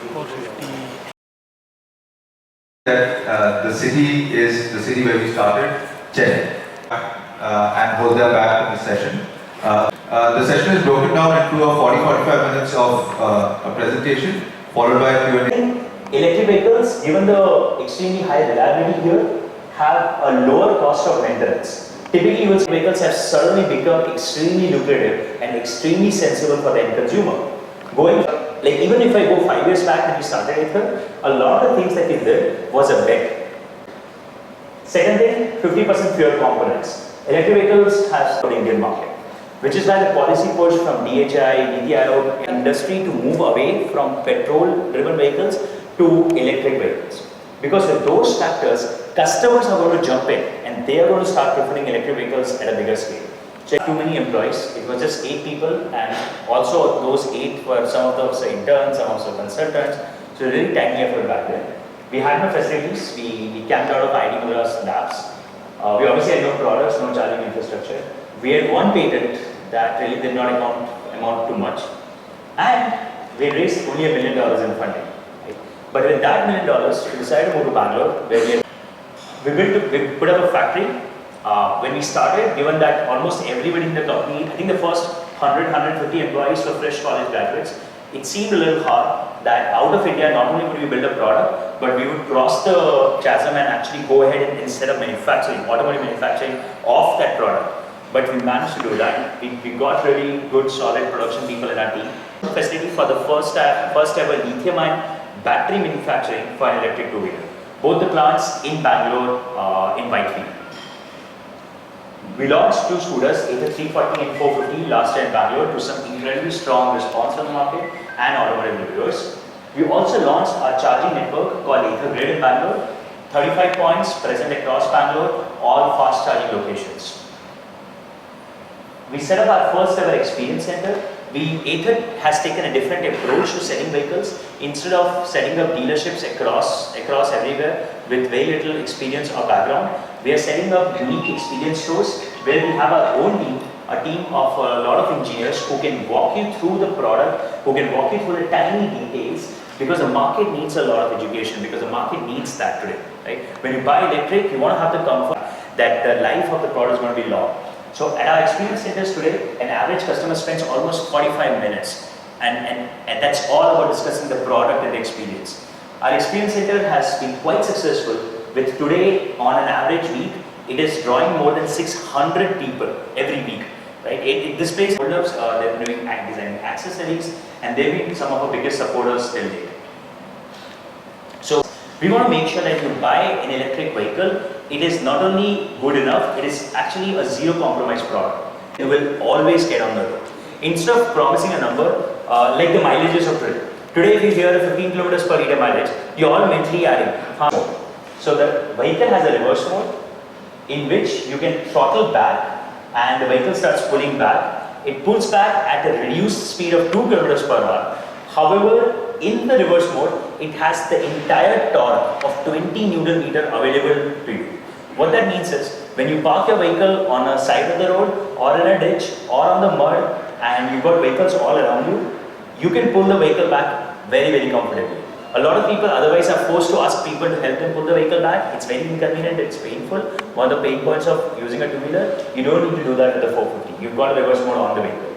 450. That the city is the city where we started, Chennai, and hold them back in the session. The session is broken down into a 40-45 minutes of a presentation, followed by a Q&A. Electric vehicles, given the extremely high reliability here, have a lower cost of maintenance. Typically, vehicles have suddenly become extremely lucrative and extremely sensible for the end consumer. Even if I go 5 years back when we started Ather, a lot of the things that we did was a bet. Second thing, 50% fuel components. Electric vehicles have the Indian market, which is why the policy push from DHI, NITI Aayog industry to move away from petrol-driven vehicles to electric vehicles. Because with those factors, customers are going to jump in and they are going to start preferring electric vehicles at a bigger scale. So too many employees, it was just 8 people, and also those 8 were some of those interns, some of the consultants, so really tiny effort back then. We had no facilities, we camped out of IIT Madras labs. We obviously had no products, no charging infrastructure. We had one patent that really did not amount to much, and we raised only $1 million in funding. Right? But with that $1 million, we decided to move to Bangalore, where we put up a factory. When we started, given that almost everybody in the company, I think the first 100-150 employees were fresh college graduates, it seemed a little hard that out of India, not only would we build a product, but we would cross the chasm and actually go ahead and instead of manufacturing, automotive manufacturing of that product. But we managed to do that. We got really good, solid production people in our team. Facility for the first ever lithium-ion battery manufacturing for an electric two-wheeler. Both the plants in Bangalore, in Whitefield. We launched 2 scooters, Ather 340 and 450 last year in Bangalore to some incredibly strong response from the market and automotive reviewers. We also launched our charging network called Ather Grid in Bangalore, 35 points present across Bangalore, all fast charging locations. We set up our first ever experience center. Ather has taken a different approach to selling vehicles. Instead of setting up dealerships across everywhere with very little experience or background, we are setting up unique experience stores where we have our own team, a team of a lot of engineers who can walk you through the product, who can walk you through the tiny details, because the market needs a lot of education, because the market needs that today. Right? When you buy electric, you want to have the comfort that the life of the product is going to be long. So at our experience centers today, an average customer spends almost 45 minutes, and that's all about discussing the product and the experience. Our experience center has been quite successful, with today on an average week, it is drawing more than 600 people every week. Right? This place, they're doing designing accessories, and they've been some of our biggest supporters till date. So we want to make sure that if you buy an electric vehicle, it is not only good enough, it is actually a zero compromise product. It will always get on the road. Instead of promising a number, like the mileages of today. Today if you hear a 15 kilometers per liter mileage, you're all mentally adding. So the vehicle has a reverse mode in which you can throttle back and the vehicle starts pulling back. It pulls back at a reduced speed of 2 kilometers per hour. However, in the reverse mode, it has the entire torque of 20 Newton meter available to you. What that means is, when you park your vehicle on a side of the road or in a ditch or on the mud and you've got vehicles all around you, you can pull the vehicle back very, very comfortably. A lot of people otherwise are forced to ask people to help them pull the vehicle back. It's very inconvenient, it's painful. One of the pain points of using a two-wheeler, you don't need to do that with the 450. You've got a reverse mode on the vehicle.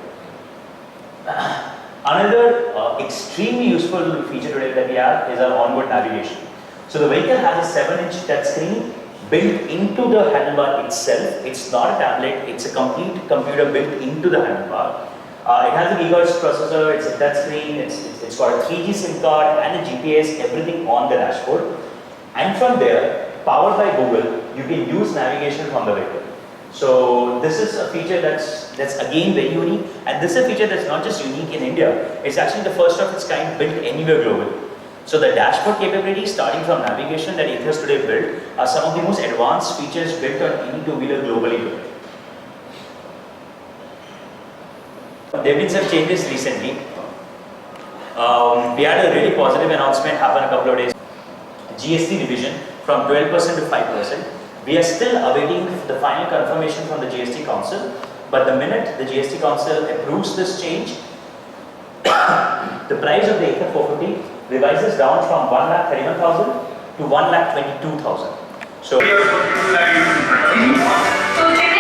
Another extremely useful feature today that we have is our onboard navigation. So the vehicle has a 7-inch touchscreen built into the handlebar itself. It's not a tablet, it's a complete computer built into the handlebar. It has a gigahertz processor, it's a touchscreen, it's got a 3G SIM card and a GPS, everything on the dashboard. And from there, powered by Google, you can use navigation from the vehicle. So this is a feature that's again very unique, and this is a feature that's not just unique in India, it's actually the first of its kind built anywhere globally. So the dashboard capabilities starting from navigation that Ather today built are some of the most advanced features built on any two-wheeler globally today. There have been some changes recently. We had a really positive announcement happen a couple of days. GST revision from 12% to 5%. We are still awaiting the final confirmation from the GST Council, but the minute the GST Council approves this change, the price of the Ather 450 revises down from 1,31,000 to 1,22,000. So So